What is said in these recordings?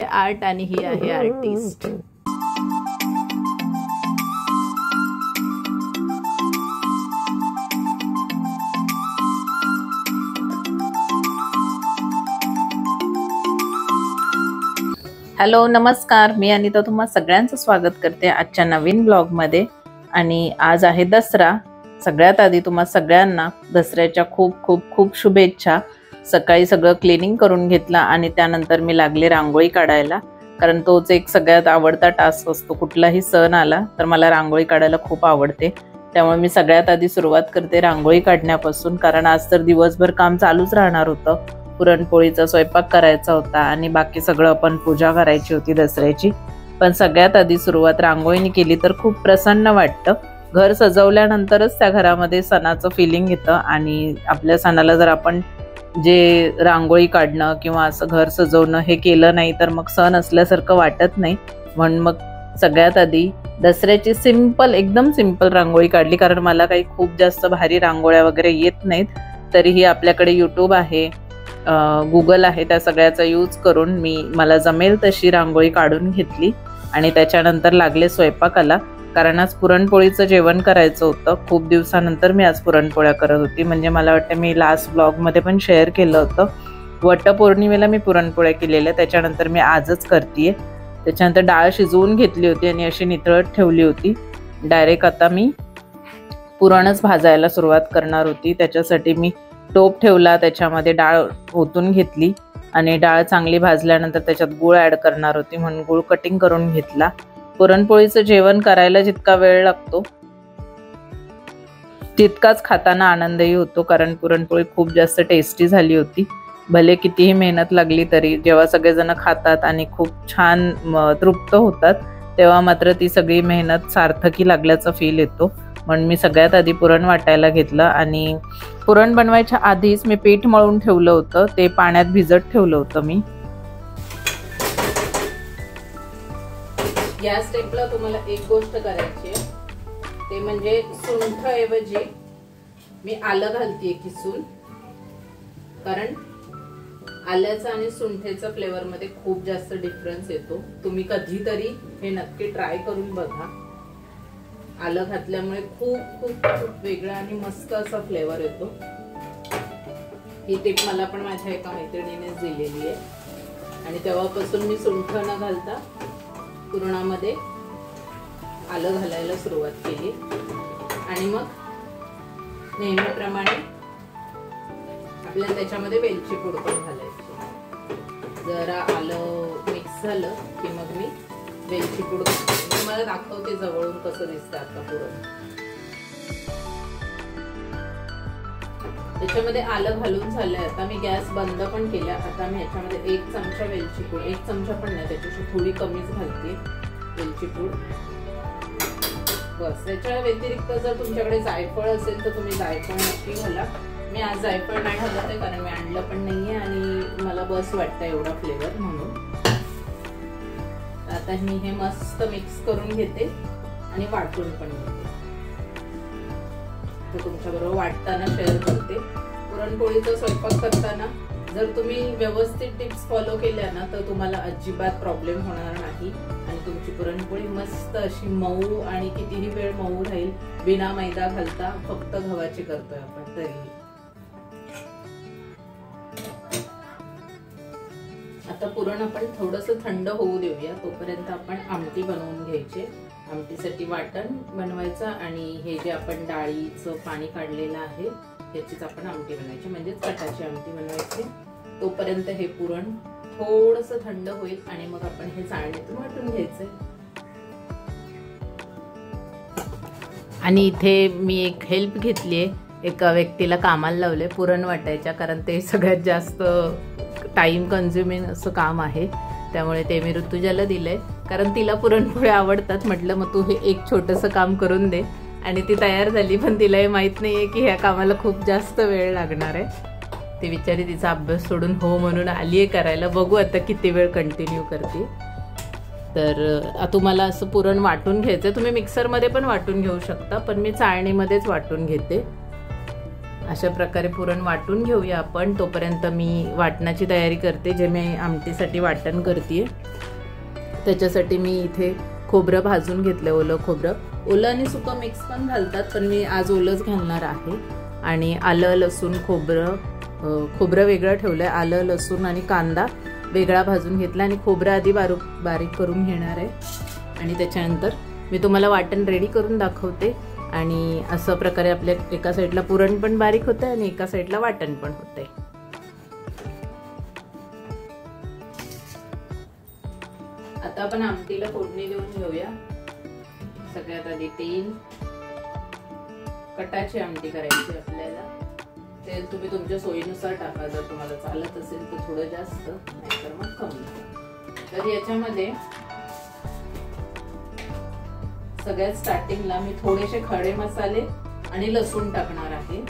Art आणि ही आहे artist. Hello नमस्कार, मी अनिता तुम्हा सगळ्यांचं स्वागत करते आजच्या नवीन ब्लॉगमध्ये. आणि आज आहे दसरा. सगळ्यात आधी तुम्हा सगळ्यांना दसऱ्याच्या खूप खूप खूप शुभेच्छा. सकाळी सगळं क्लिनिंग करून घेतला आणि त्यानंतर मी लागले रांगोळी काढायला, कारण तोच एक सगळ्यात आवडता टास्क असतो. कुठलाही सण आला तर मला रांगोळी काढायला खूप आवडते. त्यामुळे मी सगळ्यात आधी सुरुवात करते रांगोळी काढण्यापासून, कारण आज तर दिवसभर काम चालूच राहणार होतं. पुरणपोळीचा स्वयंपाक करायचा होता आणि बाकी सगळं आपण पूजा करायची होती दसऱ्याची. पण सगळ्यात आधी सुरुवात रांगोळीने केली तर खूप प्रसन्न वाटतं. घर सजवल्यानंतरच त्या घरामध्ये सणाचं फिलिंग येतं. आणि आपल्या सणाला जर आपण जे रांगोळी काढणं किंवा असं घर सजवणं हे केलं नाही तर मग सण असल्यासारखं वाटत नाही. म्हणून मग सगळ्यात आधी दसऱ्याची एकदम सिंपल रांगोळी काढली, कारण मला काही खूप जास्त भारी रांगोळ्या वगैरे येत नाहीत. तरीही आपल्याकडे यूट्यूब आहे, गुगल आहे, त्या सगळ्याचा यूज करून मला जमेल तशी रांगोळी काढून घेतली. आणि त्याच्यानंतर लागले स्वयंपाकाला, कारण आज पुरणपोळीचं जेवण करायचं होतं. खूप दिवसानंतर मी आज पुरणपोळ्या करत होती. म्हणजे मला वाटतं मी लास्ट ब्लॉगमध्ये पण शेअर केलं होतं. वटपौर्णिमेला मी पुरणपोळ्या केलेल्या, त्याच्यानंतर मी आजच करते. त्याच्यानंतर डाळ शिजवून घेतली होती आणि अशी नितळत ठेवली होती. डायरेक्ट आता मी पुरणच भाजायला सुरुवात करणार होती. त्याच्यासाठी मी टोप ठेवला, त्याच्यामध्ये डाळ ओतून घेतली आणि डाळ चांगली भाजल्यानंतर त्याच्यात गूळ ॲड करणार होती, म्हणून गूळ कटिंग करून घेतला. पुरणपोळीचं जेवण करायला जितका वेळ लागतो तितकाच खाताना आनंदही होतो, कारण पुरणपोळी खूप जास्त टेस्टी झाली होती. भले कितीही मेहनत लागली तरी जेव्हा सगळेजण खातात आणि खूप छान तृप्त होतात तेव्हा मात्र ती सगळी मेहनत सार्थकी लागल्याचा फील येतो. म्हणून मी सगळ्यात आधी पुरण वाटायला घेतलं. आणि पुरण बनवायच्या आधीच मी पीठ मळून ठेवलं होतं, ते पाण्यात भिजत ठेवलं होतं मी. या स्टेपला तुम्हाला एक गोष्ट करायची आहे, ते म्हणजे सुंठ ऐवजी मी आलं घालतेय किसून, कारण आल्याचा आणि सुंठेचा फ्लेवर मध्ये खूप जास्त डिफरन्स येतो. तुम्ही कधीतरी हे नक्की ट्राय करून बघा. आलं घातल्यामुळे खूप खूप खूप वेगळा आणि मस्त असा फ्लेवर येतो. ही टिप मला पण माझ्या एका मैत्रिणीनेच दिलेली आहे आणि तेव्हापासून मी सुंठ न घालता पुरणामध्ये आलं घालायला सुरुवात केली. आणि मग नेहमीप्रमाणे आपल्याला त्याच्यामध्ये वेलची पूड पण घालायची. जरा आलं मिक्स झालं की मग मी वेलची पूड तुम्हाला दाखवते जवळून कसं दिसतं आता पुरण. त्याच्यामध्ये आलं घालून झालंय. आता मी गॅस बंद पण केला. आता मी ह्याच्यामध्ये 1 चमचा वेलची पूड, 1 चमचा पण नाही, त्याच्याशी थोडी कमीच घालते वेलची पूड. बस. त्याच्या व्यतिरिक्त जर तुमच्याकडे जायफळ असेल तर तुम्ही जायफळ नक्की घाला. मी आज जायफळ नाही घालत आहे, कारण मी आणलं पण नाहीये आणि मला बस वाटतं एवढा फ्लेवर म्हणून. आता मी हे मस्त मिक्स करून घेते आणि वाटून पण घेते. तर तुमच्याबरोबर वाटताना शेअर करते. पुरणपोळीचा स्वयंपाक करताना जर तुम्ही व्यवस्थित टिप्स फॉलो केल्या ना तर तुम्हाला अजिबात प्रॉब्लेम होणार नाही आणि तुमची पुरणपोळी मस्त अशी मऊ आणि कितीही वेळ मऊ राहील. बिना मैदा घालता फक्त गव्हाची करतोय आपण तरीही. आता पुरण आपण थोडंसं थंड होऊ देऊया. तोपर्यंत आपण आमटी बनवून घ्यायची. आमटीसाठी वाटण बनवायचं आणि हे जे आपण डाळीचं पाणी काढलेलं आहे त्याचीच आपण आमटी बनवायची, म्हणजेच कटाची आमटी बनवायची. तोपर्यंत हे पुरण थोडंसं थंड होईल आणि मग आपण हे चाळणीतून वाटून घ्यायचंय. आणि इथे मी एक हेल्प घेतलीये, एका व्यक्तीला कामाला लावले पुरण वाटायच्या, कारण ते सगळ्यात जास्त टाइम कन्झ्युमिंग असं काम आहे. त्यामुळे ते मी ऋतुजाला दिलंय, कारण तिला पुरणपोळ्या आवडतात. म्हटलं मग तू हे एक छोटंसं काम करून दे. आणि ती तयार झाली, पण तिला हे माहीत नाहीये की ह्या कामाला खूप जास्त वेळ लागणार आहे. ती बिचारी तिचा अभ्यास सोडून हो म्हणून आली आहे करायला. बघू आता किती वेळ कंटिन्यू करते. तर तुम्हाला असं पुरण वाटून घ्यायचं. तुम्ही मिक्सरमध्ये पण वाटून घेऊ शकता, पण मी चाळणीमध्येच वाटून घेते. अशा प्रकारे पुरण वाटून घेऊया आपण. तोपर्यंत मी वाटणाची तयारी करते. जे मी आमटीसाठी वाटण करते त्याच्यासाठी मी इथे खोबरं भाजून घेतलं, ओलं खोबरं. ओलं आणि सुकं मिक्स पण घालतात, पण मी आज ओलंच घालणार आहे. आणि आलं लसूण खोबरं वेगळं ठेवलं आहे. आलं लसूण आणि कांदा वेगळा भाजून घेतला आणि खोबरं आधी बारीक करून घेणार आहे. आणि त्याच्यानंतर मी तुम्हाला वाटण रेडी करून दाखवते. आणि असं प्रकारे आपल्या एका साईडला पुरण पण बारीक होतं आणि एका साईडला वाटण पण होते. आता आपण आमटीला फोडणी देऊन घेऊया. सगळ्यात आधी तेल, कटाची आमटी करायची आपल्याला. तेल तुम्ही तुमच्या सोयीनुसार टाका. जर तुम्हाला चालत असेल तर थोडं जास्त, नाहीतर मग कमी. तर याच्यामध्ये सगळ्यात स्टार्टिंगला मी थोडेसे खडे मसाले आणि लसूण टाकणार आहे.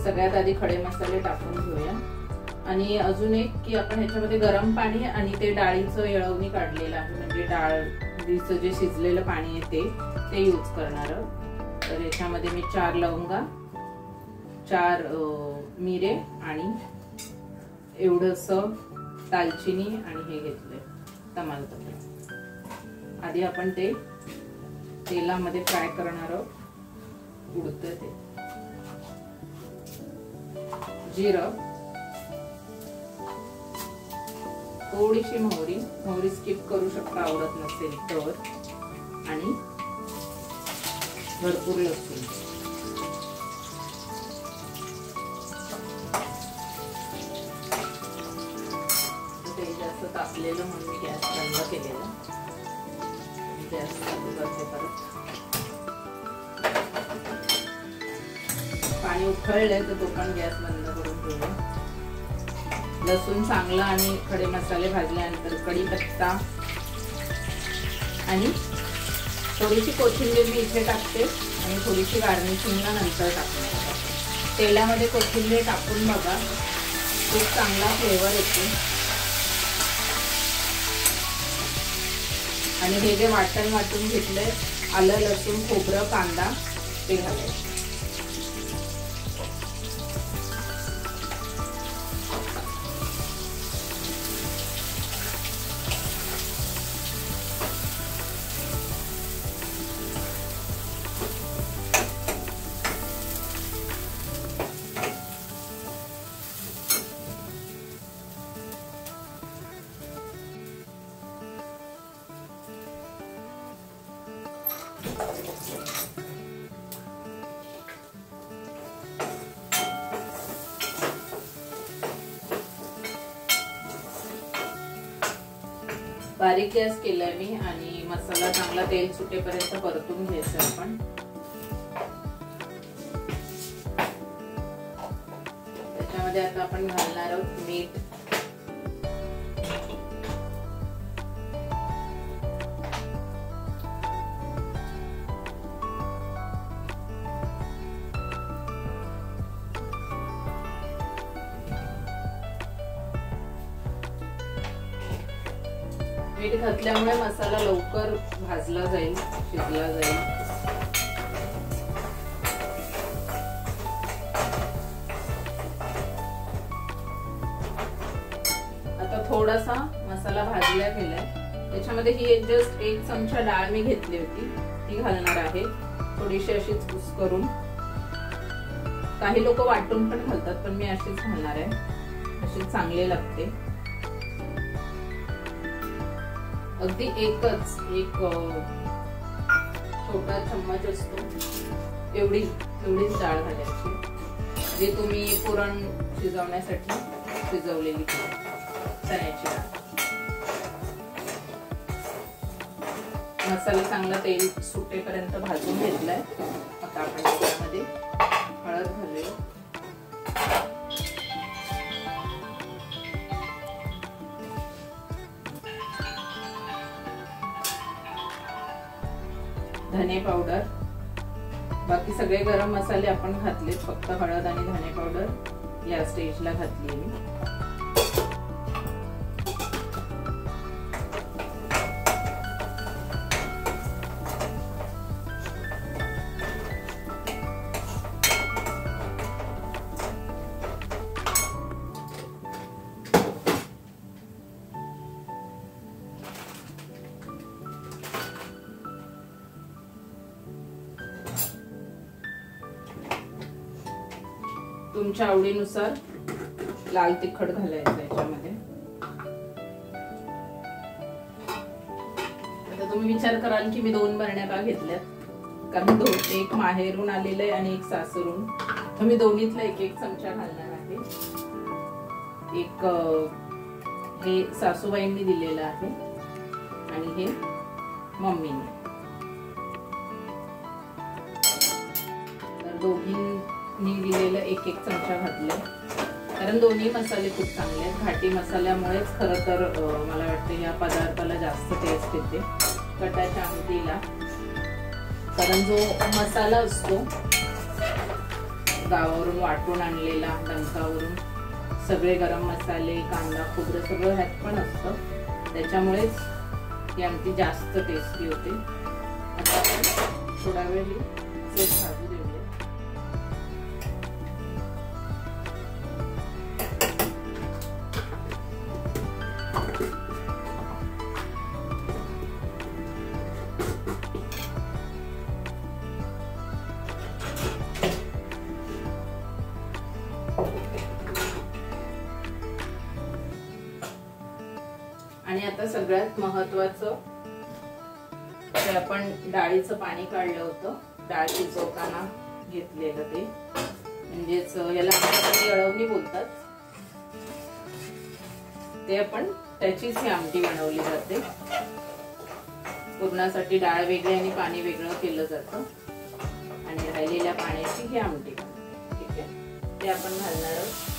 सगळ्यात आधी खडे मसाले टाकून घेऊया. आणि अजून एक की आपण ह्याच्यामध्ये गरम पाणी आणि ते डाळीचं येळवणी काढलेलं आहे, म्हणजे डाळीचं जे शिजलेलं पाणी आहे ते यूज करणार. तर याच्यामध्ये मी 4 लवंगा, 4 मिरे आणि एवढंसं दालचिनी आणि हे घेतलंय तमालपत्र. आधी आपण ते तेलामध्ये फ्राय करणार आहोत. उडतं ते जिरं, थोडीशी मोहरी स्किप करू शकता आवडत नसेल तर, आणि भरपूर लसूण. ते जास्त तापलेलं म्हणून मी गॅस बंद केलेला. गॅस चालू करते परत. पाणी उकळलंय तर तो पण गॅस बंद करून ठेवूया. लसूण चांगला आणि खडे मसाले भाजल्यानंतर कढीपत्ता आणि थोडीशी कोथिंबीर मी इथे टाकते आणि थोडीशी गार्निशिंगला नंतर टाकणार. तेलामध्ये कोथिंबीर टाकून बघा, खूप चांगला फ्लेवर येतो. आणि हे जे वाटून घेतलंय, आलं लसूण खोबरं कांदा, ते घालायचं. बारीक गॅस केलाय मी आणि मसाला चांगला तेल सुटेपर्यंत परतून घ्यायचा आपण. त्याच्यामध्ये आता आपण घालणार आहोत मीठ, मीठ घातल्यामुळे मसाला लवकर भाजला जाईल, शिजला जाईल. आता थोडासा मसाला भाजला गेलाय. त्याच्यामध्ये ही जस्ट 1 चमचा डाळ मी घेतली होती, ती घालणार आहे. थोडीशी अशीच कुस करून. काही लोक वाटून पण घालतात, पण मी अशीच घालणार आहे. अशी चांगली लागते. अगदी एक छोटा चम्मच असतो एवढीच डाळ घालायची, जे तुम्ही पुरण शिजवण्यासाठी शिजवलेली चण्याची डाळ. मसाला चांगला तेल सुटेपर्यंत भाजून घेतलाय. आता आपण त्यामध्ये हळद घालूया. धने पावडर, बाकी सगळे गरम मसाले आपण घातले, फक्त हळद आणि धने पावडर या स्टेजला घातली मी. तुमच्या आवडीनुसार लाल तिखट घालायचं याच्यामध्ये। आता तुम्ही विचार कराल की मी 2 बरण्या का घेतल्यात, कारण एक माहेरून आलेलं आहे आणि एक सासरून, तर मी दोन्हीतला एक एक चमचा घालणार आहे। एक हे सासूबाईंनी दिलेलं आहे आणि हे मम्मीने, तर दोघींनी दिलेलं एक एक चमचा घातले, कारण दोन्ही मसाले खूप चांगले आहेत। घाटी मसाल्यामुळेच खरं तर मला वाटतं या पदार्थाला जास्त टेस्ट येते कटाच्या आमटीला, कारण जो मसाला असतो गावावरून वाटून आणलेला डंकावरून, सगळे गरम मसाले, कांदा खोबरं सगळं ह्यात पण असतं, त्याच्यामुळेच ही आमटी जास्त टेस्टी होते। आता आपण थोडा वेळ ही भाजू देऊया। आणि आता सगळ्यात महत्त्वाचं ते आपण डाळीचं पाणी काढलं होतं, डाळ शिजवताना घेतलेलं ते, म्हणजेच याला आमच्याकडे अळवणी बोलतात, ते आपण त्याचीच ही आमटी बनवली जाते। पुरणासाठी डाळ वेगळी आणि पाणी वेगळं केलं जातं आणि राहिलेल्या पाण्याची ही आमटी बनते। ठीक आहे, ते आपण घालणार आहोत।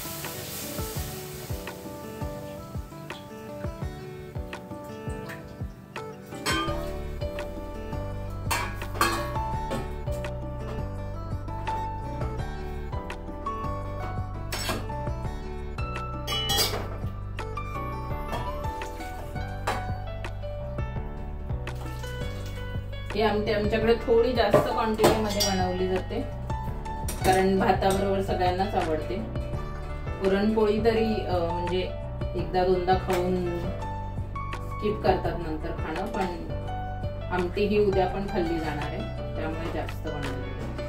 ही आमटी आमच्याकडे थोडी जास्त क्वांटिटी मध्ये बनवली जाते, कारण भाताबरोबर सगळ्यांनाच आवडते। पुरणपोळी तरी म्हणजे एकदा दोनदा खाऊन स्किप करतात नंतर खाणं, पण आमटी ही उद्या पण खाल्ली जाणार आहे, त्यामुळे जास्त बनवली जाते।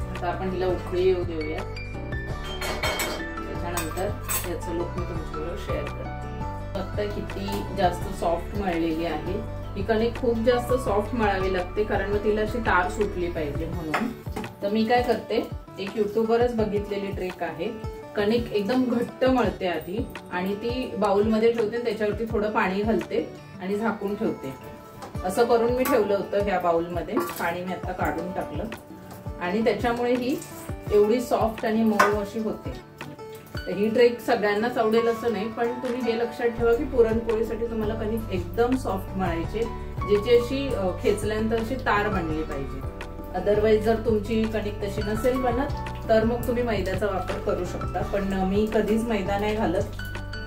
आता आपण हिला उकळी येऊ देऊया, त्याच्यानंतर याचं लूक मी तुमच्याबरोबर शेअर करते। फक्त किती जास्त सॉफ्ट मळलेली आहे ही कणिक, खूप जास्त सॉफ्ट मळावी लागते कारण मग तिला अशी तार सुटली पाहिजे म्हणून। तर मी काय करते, एक युट्यूबवरच बघितलेली ट्रिक आहे, कणिक एकदम घट्ट मळते आधी आणि ती बाउल मध्ये ठेवते, त्याच्यावरती थोडं पाणी घालते आणि झाकून ठेवते। असं करून मी ठेवलं होतं ह्या बाउल मध्ये, पाणी मी आता काढून टाकलं आणि त्याच्यामुळे ही एवढी सॉफ्ट आणि मऊ अशी होते। तर ही ट्रिक सगळ्यांनाच आवडेल असं नाही, पण तुम्ही हे लक्षात ठेवा की पुरणपोळीसाठी तुम्हाला कणिक एकदम सॉफ्ट मळायचे, ज्याची अशी खेचल्यानंतर अशी तार बनली पाहिजे। अदरवाईज जर तुमची कणिक तशी नसेल बनत तर मग तुम्ही मैद्याचा वापर करू शकता, पण मी कधीच मैदा नाही घालत,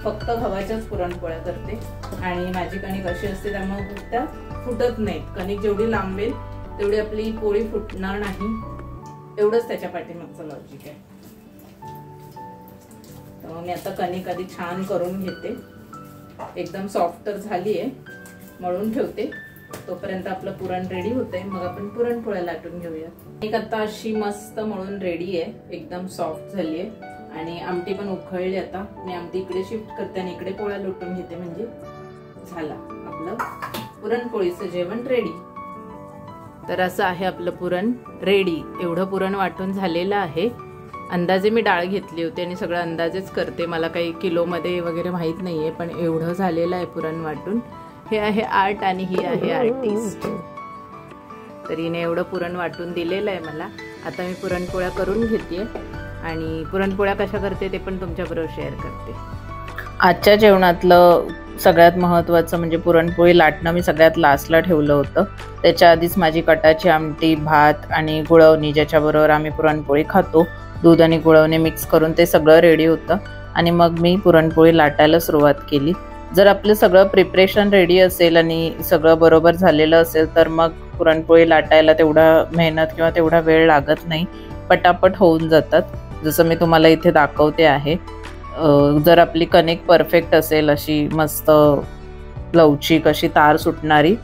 फक्त गव्हाच्याच पुरणपोळ्या करते आणि माझी कणिक अशी असते त्यामुळे त्या फुटत नाही। कणिक जेवढी लांबेल तेवढी आपली पोळी फुटणार नाही, एवढंच त्याच्या पाठीमागचं लॉजिक आहे। तर मी आता कणिक आधी छान करून घेते, एकदम सॉफ्ट तर झाली आहे, मळून ठेवते, तोपर्यंत आपलं पुरण रेडी होतंय, मग आपण पुरणपोळ्या लाटून घेऊया। कणिक आता अशी मस्त मळून रेडी आहे, एकदम सॉफ्ट झाली आहे आणि आमटी पण उकळली। आता मी आमटी इकडे शिफ्ट करते आणि इकडे पोळ्या लुटून घेते, म्हणजे झाला आपलं पुरणपोळीचं जेवण रेडी। तर असं आहे आपलं पुरण रेडी, एवढं पुरण वाटून झालेलं आहे। अंदाजे मी डाळ घेतली होती आणि सगळं अंदाजेच करते, मला काही किलोमध्ये वगैरे माहीत नाहीये, पण एवढं झालेलं आहे पुरण वाटून। हे आहे आर्ट आणि ही आहे आर्टिस्ट, तर हिने एवढं पुरण वाटून दिलेलं आहे मला। आता मी पुरणपोळ्या करून घेते आणि पुरणपोळ्या कशा करते ते पण तुमच्याबरोबर शेअर करते। आजच्या जेवणातलं सगळ्यात महत्त्वाचं म्हणजे पुरणपोळी लाटणं मी सगळ्यात लास्टला ठेवलं होतं। त्याच्या आधीच माझी कटाची आमटी, भात आणि गुळवणी, ज्याच्याबरोबर आम्ही पुरणपोळी खातो, दूध आणि गुळवणी मिक्स करून ते सगळं रेडी होतं आणि मग मी पुरणपोळी लाटायला सुरुवात केली। जर आपलं सगळं प्रिपरेशन रेडी असेल आणि सगळं बरोबर झालेलं असेल तर मग पुरणपोळी लाटायला तेवढा मेहनत किंवा तेवढा वेळ लागत नाही, पटापट होऊन जातात, जसं मी तुम्हाला इथे दाखवते आहे। जर आपली कणिक परफेक्ट असेल, अशी मस्त लवचिक अशी तार सुटणारी,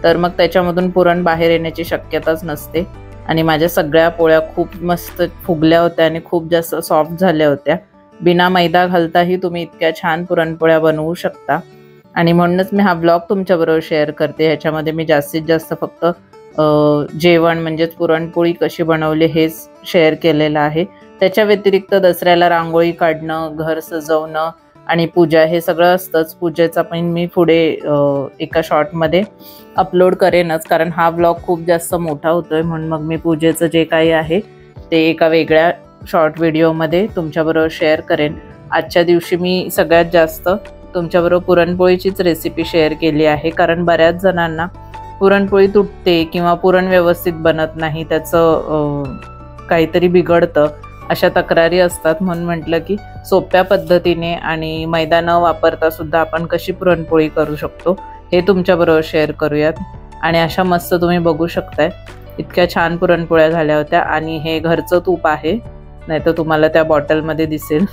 तर मग त्याच्यामधून पुरण बाहेर येण्याची शक्यताच नसते. आणि माझ्या सगळ्या पोळ्या खूप मस्त फुगल्या होत्या आणि खूप जास्त सॉफ्ट झाल्या होत्या. बिना मैदा घालताही तुम्ही इतक्या छान पुरणपोळ्या बनवू शकता. आणि म्हणूनच मी हा ब्लॉग तुमच्याबरोबर शेअर करते. ह्याच्यामध्ये मी जास्तीत जास्त फक्त जेवण म्हणजेच पुरणपोळी कशी बनवली हेच शेअर केलेलं आहे. त्याच्या व्यतिरिक्त दसऱ्याला रांगोळी काढणं, घर सजवणं आणि पूजा हे सगळं असतंच. पूजेचा पण मी पुढे एका शॉर्टमध्ये अपलोड करेनच, कारण हा ब्लॉग खूप जास्त मोठा होतोय. म्हणून मग मी पूजेचं जे काही आहे ते एका वेगळ्या शॉर्ट व्हिडिओमध्ये तुमच्याबरोबर शेअर करेन. आजच्या दिवशी मी सगळ्यात जास्त तुमच्याबरोबर पुरणपोळीचीच रेसिपी शेअर केली आहे, कारण बऱ्याच जणांना पुरणपोळी तुटते किंवा पुरण व्यवस्थित बनत नाही, त्याचं काहीतरी बिघडतं, अशा तक्रारी असतात. म्हणून म्हटलं की सोप्या पद्धतीने आणि मैदा न वापरता सुद्धा आपण कशी पुरणपोळी करू शकतो हे तुमच्याबरोबर शेअर करूयात. आणि अशा मस्त तुम्ही बघू शकताय इतक्या छान पुरणपोळ्या झाल्या होत्या. आणि हे घरचं तूप आहे, नाहीतर तुम्हाला त्या बॉटलमध्ये दिसेल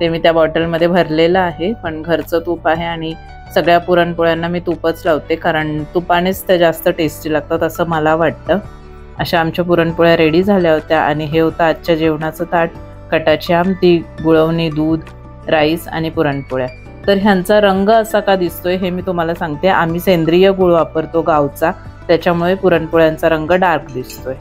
ते मी त्या बॉटलमध्ये भरलेलं आहे, पण घरचं तूप आहे. आणि सगळ्या पुरणपोळ्यांना मी तूपच लावते, कारण तुपानेच त्या जास्त टेस्टी लागतात असं मला वाटतं. अशा आमच्या पुरणपोळ्या रेडी झाल्या होत्या. आणि हे होतं आजच्या जेवणाचं ताट: कटाची आमटी, गुळवणी, दूध, राईस आणि पुरणपोळ्या. तर ह्यांचा रंग असा का दिसतोय हे मी तुम्हाला सांगते. आम्ही सेंद्रिय गुळ वापरतो गावचा, त्याच्यामुळे पुरणपोळ्यांचा रंग डार्क दिसतोय.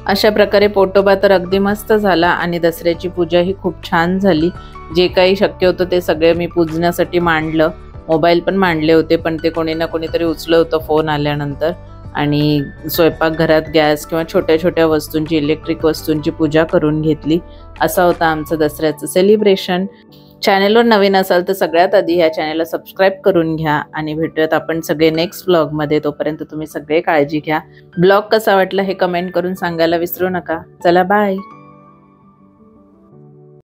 अशा प्रकारे पोटोबा तर अगदी मस्त झाला. आणि दसऱ्याची पूजा ही खूप छान झाली. जे काही शक्य होतं ते सगळे मी पूजण्यासाठी मांडलं. मोबाईल पण मांडले होते, पण ते कोणी ना कोणीतरी उचलं होतं फोन आल्यानंतर. आणि स्वयंपाकघरात गॅस किंवा छोट्या छोट्या वस्तूंची, इलेक्ट्रिक वस्तूंची पूजा करून घेतली. असा होता आमचं दसऱ्याचं सेलिब्रेशन. चॅनलवर नवीन असाल तर सगळ्यात आधी ह्या चॅनलला सबस्क्राईब करून घ्या. आणि भेटूयात आपण सगळे नेक्स्ट ब्लॉगमध्ये. तोपर्यंत तुम्ही सगळे काळजी घ्या. ब्लॉग कसा वाटला हे कमेंट करून सांगायला विसरू नका. चला बाय.